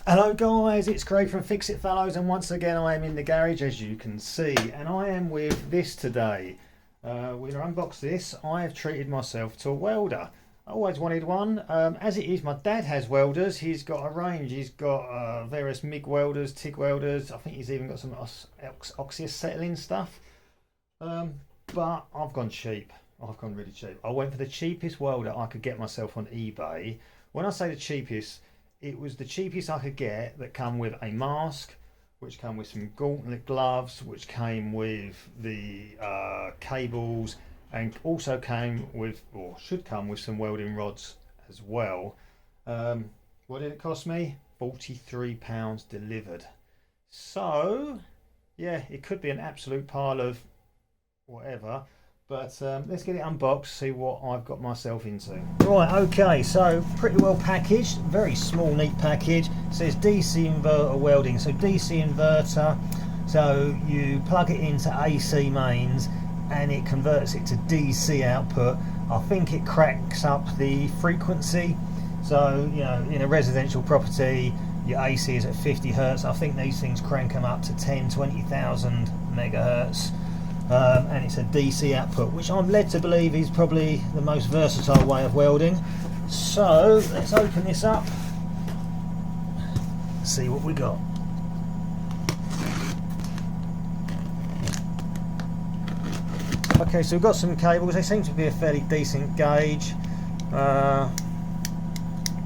Hello guys, it's Craig from fixitfallows, and once again I am in the garage as you can see, and I am with this today. We're going to unbox this. I have treated myself to a welder. I always wanted one. As it is, my dad has welders. He's got a range. He's got various MIG welders, TIG welders. I think he's even got some oxyacetylene stuff. But I've gone cheap. I've gone really cheap. I went for the cheapest welder I could get myself on eBay. When I say the cheapest, it was the cheapest I could get that come with a mask, which came with some gauntlet gloves, which came with the cables, and also came with, or should come with, some welding rods as well. What did it cost me? £43 delivered. So yeah, it could be an absolute pile of whatever, but let's get it unboxed, see what I've got myself into. Right, okay, so pretty well packaged, very small neat package. It says DC Inverter Welding, so DC inverter, so you plug it into AC mains and it converts it to DC output. I think it cracks up the frequency, so you know, in a residential property your AC is at 50 hertz. I think these things crank them up to 10-20,000 megahertz. And it's a DC output, which I'm led to believe is probably the most versatile way of welding. So let's open this up, see what we got. Okay, so we've got some cables. They seem to be a fairly decent gauge.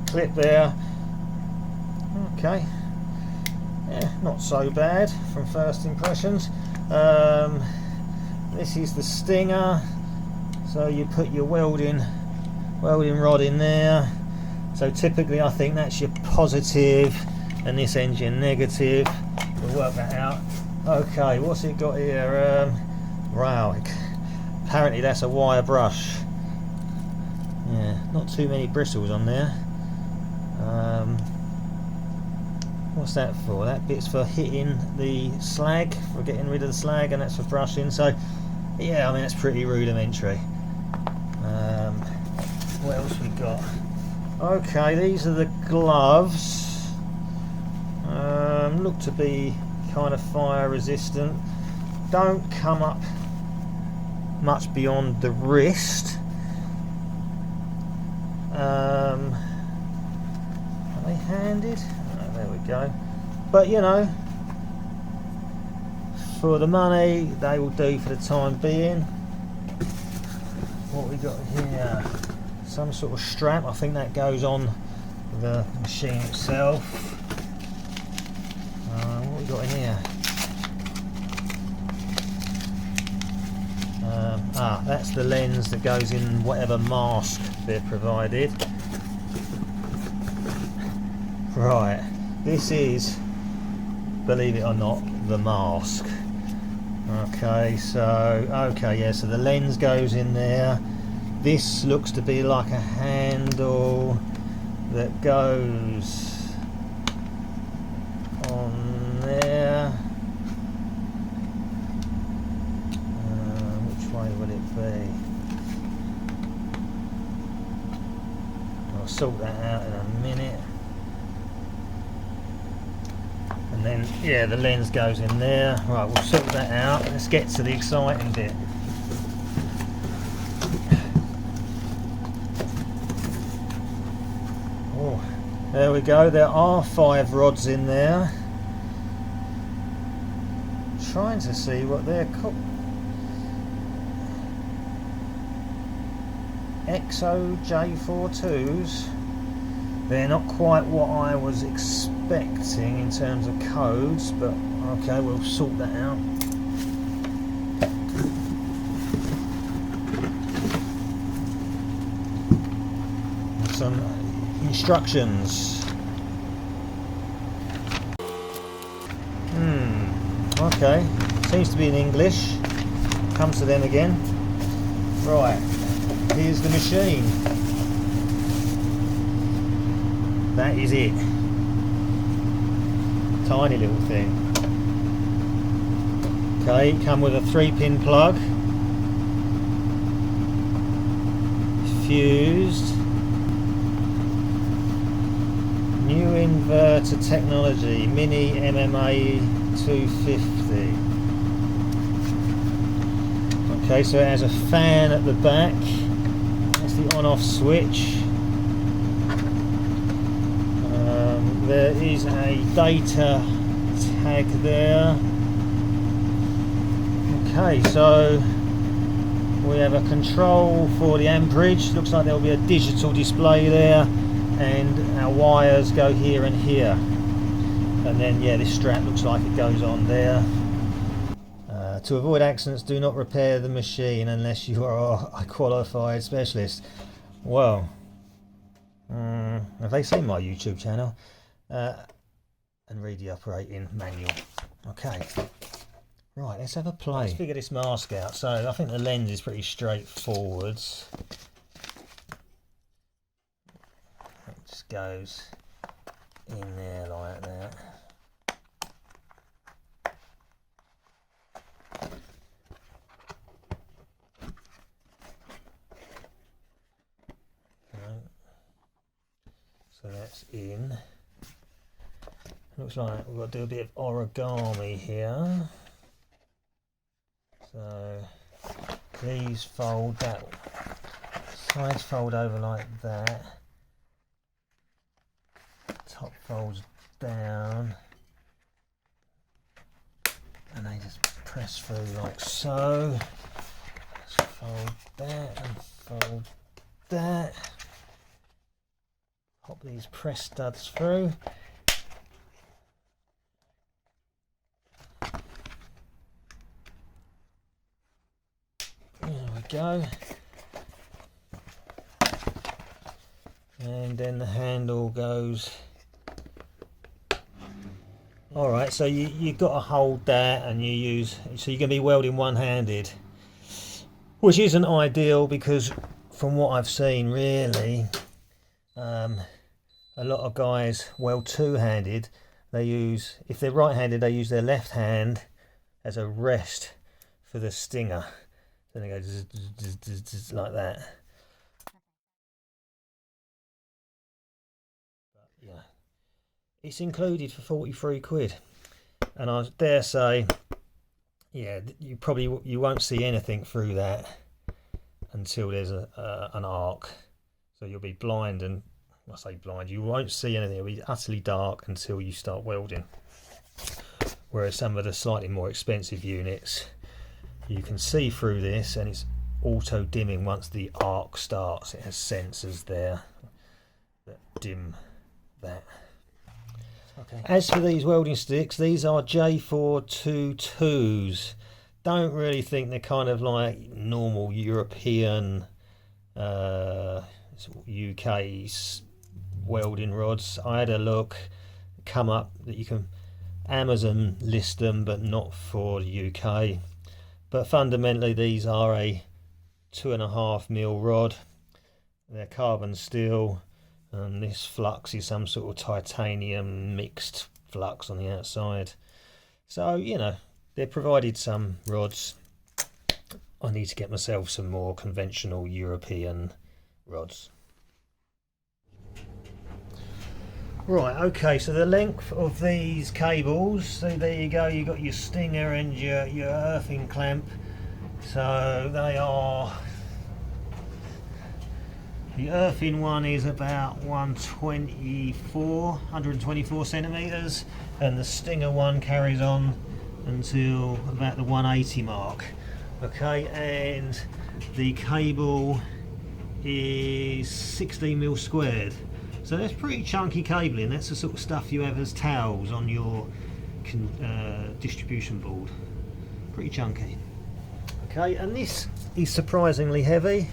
Clip there. Okay, yeah, not so bad from first impressions. This is the stinger, so you put your welding rod in there. So typically I think that's your positive and this end's your negative. We'll work that out. Okay, what's it got here? Wow, apparently that's a wire brush. Yeah, not too many bristles on there. What's that for? That bit's for hitting the slag, for getting rid of the slag, and that's for brushing. So yeah, I mean, that's pretty rudimentary. What else we got? Okay, these are the gloves. Look to be kind of fire resistant. Don't come up much beyond the wrist. Are they handed? Oh, there we go. But you know, for the money, they will do for the time being. What we got here? Some sort of strap. I think that goes on the machine itself. What we got in here? That's the lens that goes in whatever mask they're provided. Right, this is, believe it or not, the mask. Okay, so yeah, so the lens goes in there. This looks to be like a handle that goes on there. Which way would it be? I'll sort that out in a minute. And then, yeah, the lens goes in there. Right, we'll sort that out. Let's get to the exciting bit. Oh, there we go. There are 5 rods in there. Trying to see what they're called. XO J42s. They're not quite what I was expecting in terms of codes, but okay, we'll sort that out. Some instructions. Okay, seems to be in English. Comes to them again. Right, here's the machine. That is it. Tiny little thing. Okay, come with a 3-pin plug. Fused. New inverter technology, mini MMA 250. Okay, so it has a fan at the back. That's the on-off switch. There is a data tag there. Okay, so we have a control for the amperage. Looks like there will be a digital display there, and our wires go here and here. And then, yeah, this strap looks like it goes on there. To avoid accidents, do not repair the machine unless you are a qualified specialist. Well, have they seen my YouTube channel? And read the operating manual. Okay, right, let's have a play. Let's figure this mask out. So I think the lens is pretty straightforward. It just goes in there like that. So that's in. Looks like we've got to do a bit of origami here. So these fold that, sides fold over like that. Top folds down. And they just press through like so. Let's fold that and fold that. Pop these press studs through. There we go. And then the handle goes. Alright, so you've got to hold that, and so you're going to be welding one-handed, which isn't ideal because from what I've seen really, a lot of guys weld two-handed. They use, if they're right-handed, they use their left hand as a rest for the stinger. Then they go zzz, zzz, zzz, zzz, like that. But, yeah, it's included for 43 quid, and I dare say, yeah, you won't see anything through that until there's an arc. So you'll be blind, and I say blind, you won't see anything. It'll be utterly dark until you start welding. Whereas some of the slightly more expensive units, you can see through this, and it's auto dimming once the arc starts. It has sensors there that dim that. Okay. As for these welding sticks, these are J422s. Don't really think they're kind of like normal European UK's welding rods. I had a look, come up that you can Amazon list them, but not for the UK. But fundamentally these are a 2.5mm rod. They're carbon steel, and this flux is some sort of titanium mixed flux on the outside. So, you know, they've provided some rods. I need to get myself some more conventional European rods. Right, okay, so the length of these cables, so there you go, you've got your stinger and your earthing clamp. So they are, the earthing one is about 124 centimeters, and the stinger one carries on until about the 180 mark. Okay, and the cable is 16mm squared. So that's pretty chunky cabling. That's the sort of stuff you have as towels on your distribution board. Pretty chunky. Okay, and this is surprisingly heavy.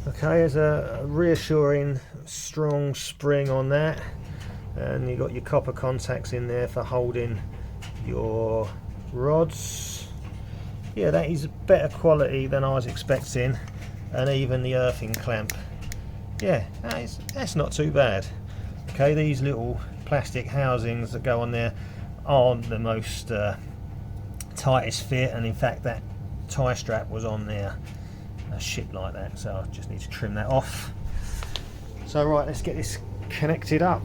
Okay, there's a reassuring strong spring on that, and you've got your copper contacts in there for holding your rods. Yeah, that is better quality than I was expecting, and even the earthing clamp. Yeah, that's not too bad. Okay, these little plastic housings that go on there aren't the most tightest fit, and in fact that tie strap was on there shit like that, so I just need to trim that off. So right, let's get this connected up.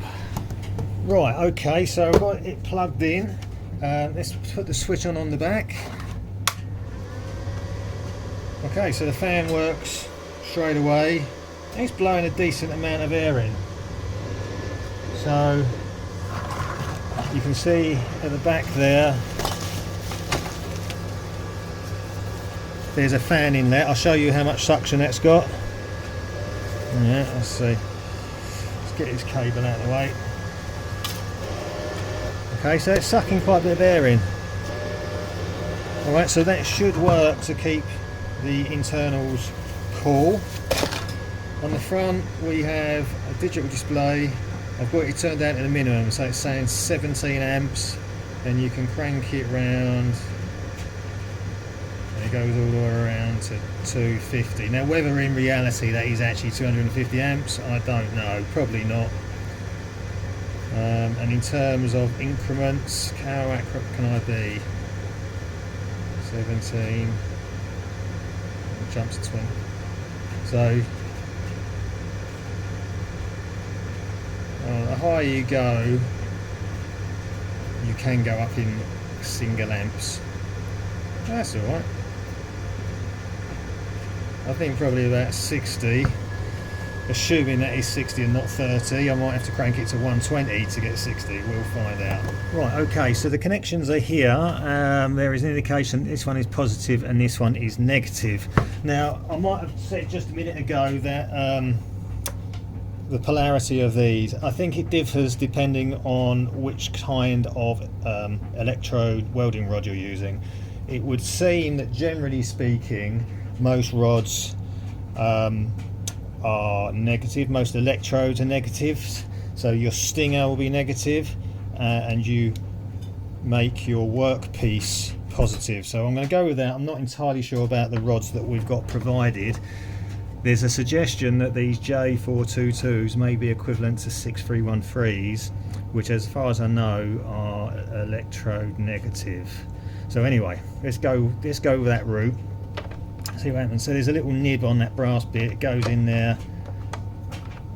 Right, okay, so I've got it plugged in. Let's put the switch on the back. Okay, so the fan works straight away. It's blowing a decent amount of air in. So you can see at the back there's a fan inlet. I'll show you how much suction that's got. Yeah, let's see. Let's get this cable out of the way. Okay, so it's sucking quite a bit of air in. Alright, so that should work to keep the internals cool. On the front we have a digital display. I've got it turned down to the minimum, so it's saying 17 amps, and you can crank it round. It goes all the way around to 250. Now whether in reality that is actually 250 amps, I don't know, probably not. And in terms of increments, how accurate can I be? 17, jumps to 20. So the higher you go, you can go up in single amps. That's alright. I think probably about 60, assuming that is 60 and not 30. I might have to crank it to 120 to get 60, we'll find out. Right, okay, so the connections are here. There is an indication this one is positive and this one is negative. Now, I might have said just a minute ago that the polarity of these, I think it differs depending on which kind of electrode welding rod you're using. It would seem that generally speaking, most rods are negative, most electrodes are negatives, so your stinger will be negative and you make your workpiece positive. So I'm going to go with that. I'm not entirely sure about the rods that we've got provided. There's a suggestion that these J422s may be equivalent to 6313s, which as far as I know are electrode negative. So anyway, let's go with that route. See what happens. So there's a little nib on that brass bit. It goes in there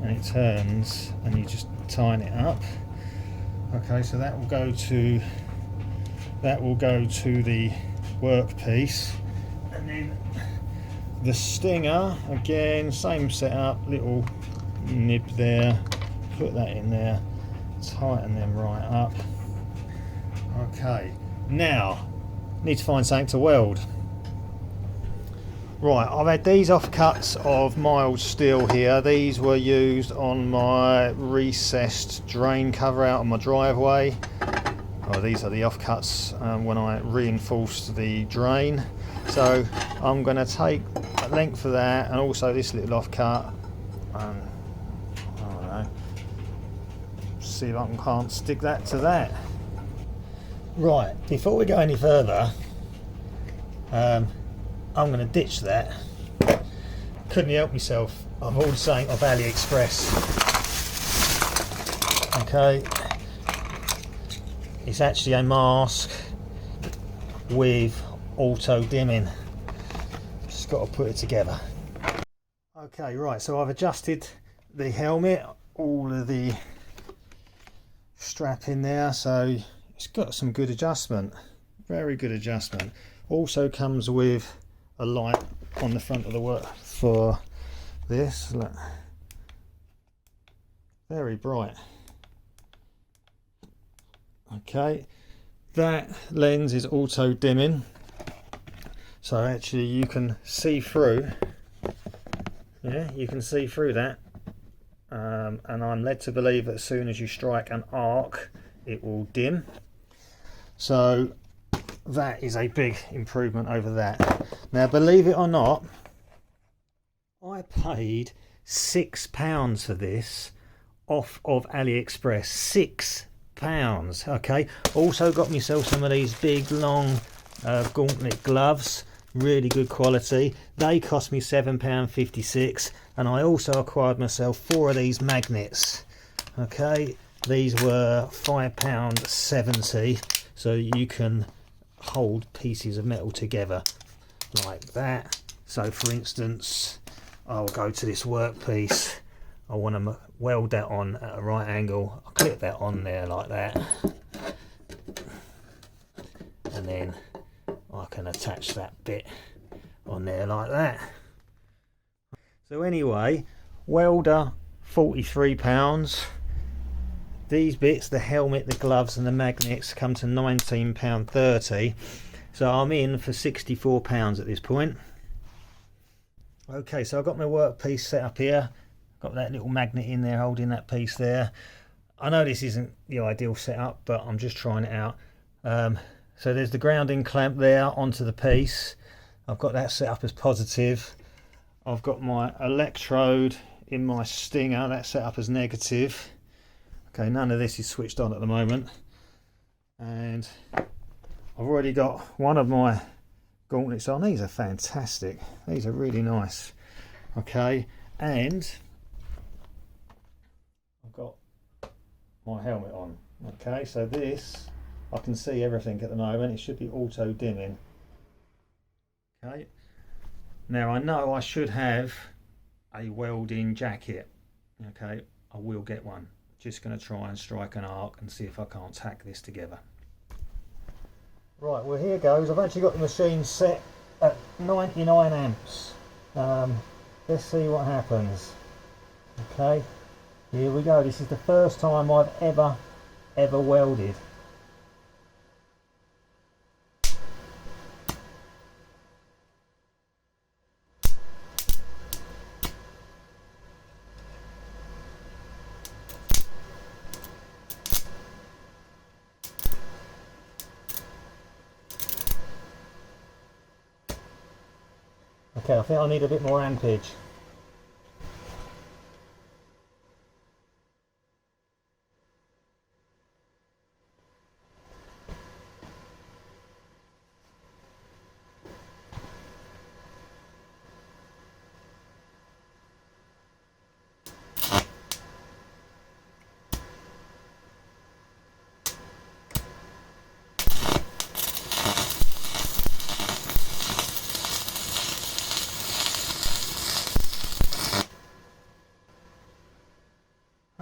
and it turns, and you just tighten it up. Okay, so that will go to the workpiece, and then the stinger again, same setup, little nib there. Put that in there, tighten them right up. Okay, now need to find something to weld. Right, I've had these offcuts of mild steel here. These were used on my recessed drain cover out on my driveway. Oh, these are the offcuts when I reinforced the drain. So I'm going to take a length of that and also this little offcut and I don't know, see if I can't stick that to that. Right, before we go any further, I'm going to ditch that. Couldn't help myself. I've ordered something off AliExpress. Okay, it's actually a mask with auto dimming. Just got to put it together. Okay, right, so I've adjusted the helmet, all of the strap in there, so it's got some good adjustment, very good adjustment. Also comes with a light on the front of the work for this. Look, very bright. Okay, that lens is auto dimming, so actually you can see through. Yeah, you can see through that, and I'm led to believe that as soon as you strike an arc it will dim. So that is a big improvement over that. Now believe it or not, I paid £6 for this off of AliExpress. £6. Okay, also got myself some of these big long gauntlet gloves, really good quality. They cost me £7.56, and I also acquired myself 4 of these magnets. Okay, these were £5.70, so you can hold pieces of metal together like that. So for instance, I'll go to this workpiece, I want to weld that on at a right angle. I'll clip that on there like that, and then I can attach that bit on there like that. So anyway, welder £43. These bits, the helmet, the gloves and the magnets, come to £19.30. So I'm in for £64 at this point. Okay, so I've got my workpiece set up here. Got that little magnet in there holding that piece there. I know this isn't the ideal setup, but I'm just trying it out. So there's the grounding clamp there onto the piece. I've got that set up as positive. I've got my electrode in my stinger, that's set up as negative. Okay, none of this is switched on at the moment. And I've already got one of my gauntlets on. These are fantastic. These are really nice. Okay, and I've got my helmet on. Okay, so this, I can see everything at the moment. It should be auto dimming. Okay, now I know I should have a welding jacket. Okay, I will get one. Just going to try and strike an arc and see if I can't tack this together. Right, well here goes. I've actually got the machine set at 99 amps. Let's see what happens. Okay, here we go. This is the first time I've ever welded. Okay, I think I need a bit more ampage.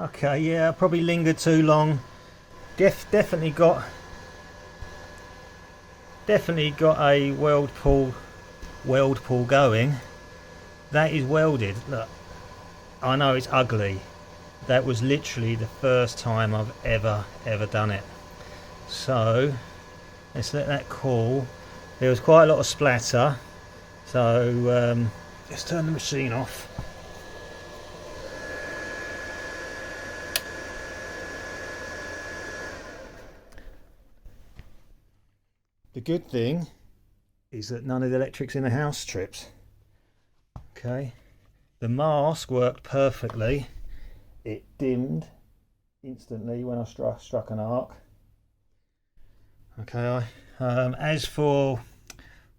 Okay, yeah, probably lingered too long. Definitely got a weld pull going. That is welded. Look, I know it's ugly. That was literally the first time I've ever done it. So let's let that cool. There was quite a lot of splatter, so let's turn the machine off. The good thing is that none of the electrics in the house trips. Okay, the mask worked perfectly. It dimmed instantly when I struck an arc. Okay, as for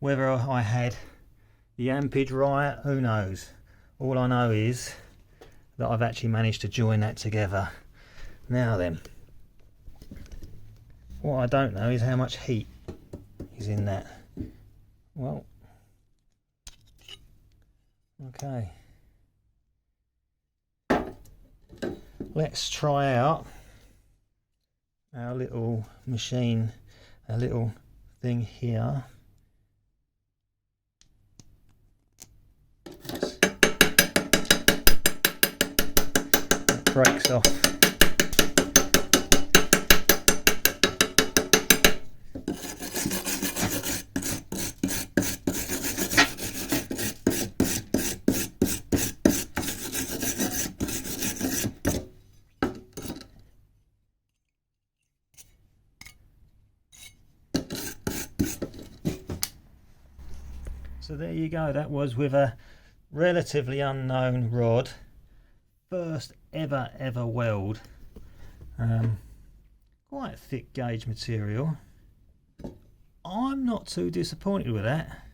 whether I had the ampage right, who knows. All I know is that I've actually managed to join that together. Now then, what I don't know is how much heat is in that. Well, okay, let's try out our little machine, a little thing here. It breaks off. So there you go, that was with a relatively unknown rod. First ever weld. Quite thick gauge material. I'm not too disappointed with that.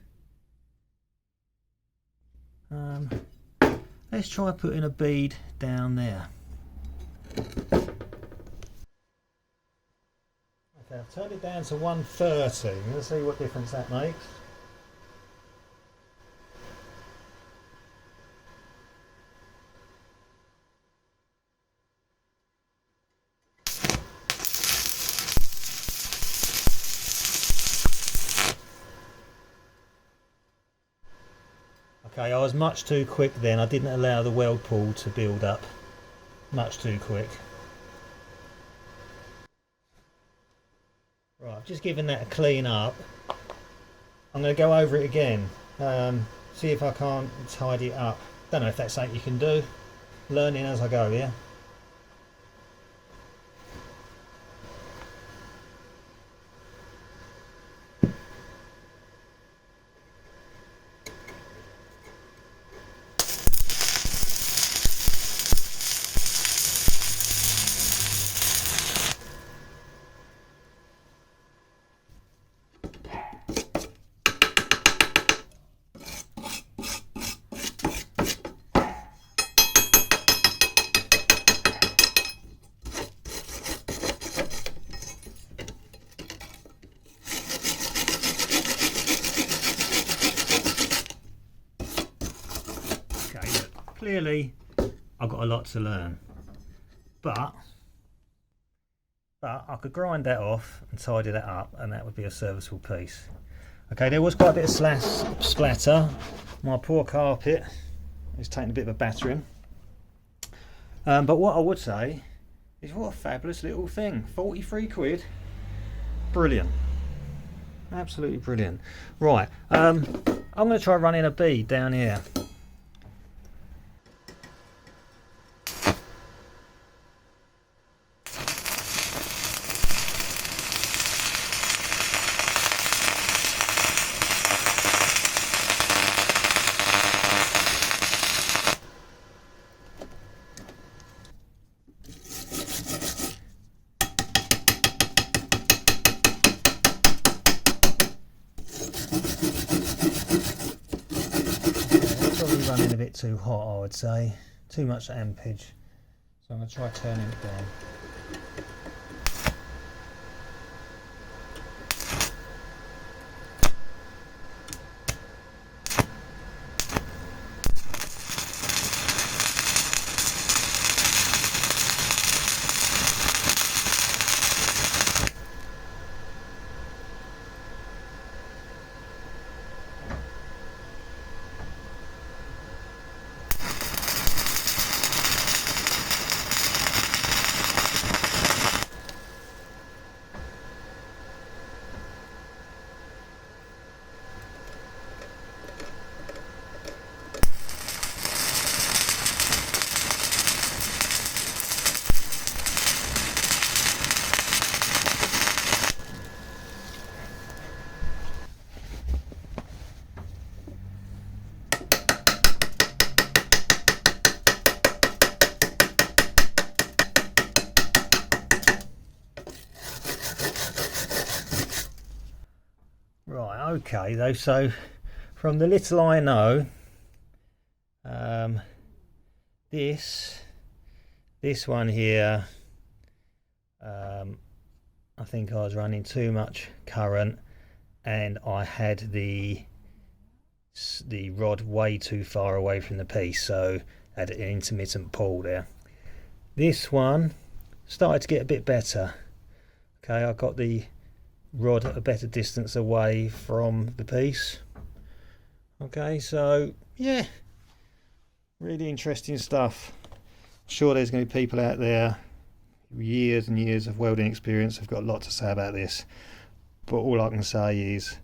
Let's try putting a bead down there. Okay, I've turned it down to 130. Let's see what difference that makes. Okay, I was much too quick then. I didn't allow the weld pool to build up. Much too quick. Right, just giving that a clean up. I'm going to go over it again. See if I can't tidy it up. Don't know if that's something you can do. Learning as I go, yeah? Clearly I've got a lot to learn, but I could grind that off and tidy that up and that would be a serviceable piece. Okay, there was quite a bit of splatter. My poor carpet is taking a bit of a battering, but what I would say is what a fabulous little thing. 43 quid, brilliant, absolutely brilliant. Right, I'm going to try running a bead down here. Running a bit too hot, I would say. Too much ampage. So I'm going to try turning it down. Right, okay though, so from the little I know, this one here, I think I was running too much current and I had the rod way too far away from the piece, so I had an intermittent pull there. This one started to get a bit better. Okay, I got the rod at a better distance away from the piece. Okay, so yeah, really interesting stuff. I'm sure there's going to be people out there, years and years of welding experience, have got a lot to say about this, but all I can say is,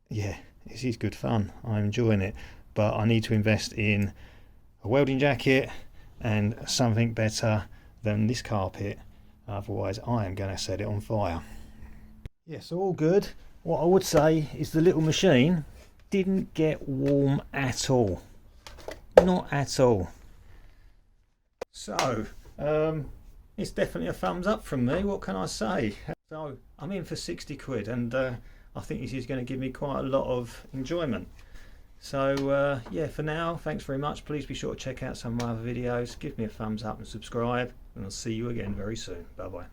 yeah, this is good fun. I'm enjoying it, but I need to invest in a welding jacket and something better than this carpet, otherwise I am going to set it on fire. Yes, all good. What I would say is the little machine didn't get warm at all. Not at all. So, it's definitely a thumbs up from me. What can I say? So, I'm in for 60 quid and I think this is going to give me quite a lot of enjoyment. So, yeah, for now, thanks very much. Please be sure to check out some of my other videos. Give me a thumbs up and subscribe. And I'll see you again very soon. Bye-bye.